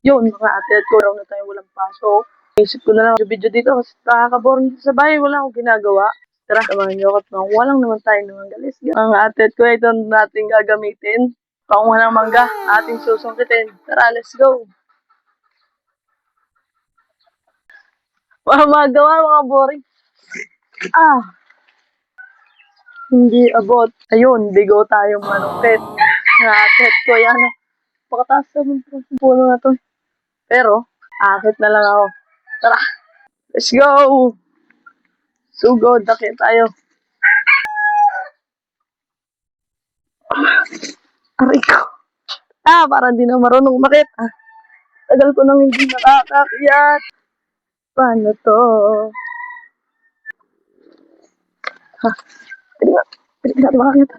Yun, mga ate at ko raw na tayo walang pasok. Isip ko na lang video dito kasi nakaka-boring dito sa bahay. Wala akong ginagawa. Tara, samahan niyo ako at makuha lang naman tayo ng mangga. Let's go. Mga ate at ko, ito natin gagamitin. Pakuha ng mangga, ating susungkitin. Tara, let's go. Mga magawa, mga boring. Ah, hindi abot. Ayun, bigo tayong manukit. Mga ate at ko, yan. Pakataas naman po sa puno na to. Pero, akit na lang ako. Tara, let's go! Sugod, akit tayo. Aray ko. Parang di na marunong makit. Tagal ko nang hindi nakakakyat. Paano to? Ha, pwede natin makakyat.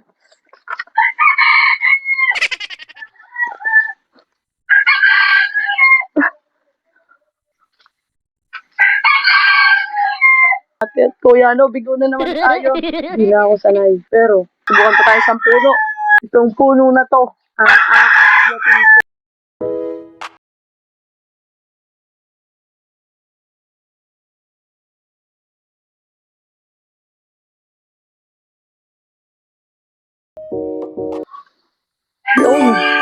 At kuya, no, bigo na naman tayo. Hindi na ako sanay. Pero, subukan pa tayo sa puno. Itong puno na to. Aakyatin ko. Yun.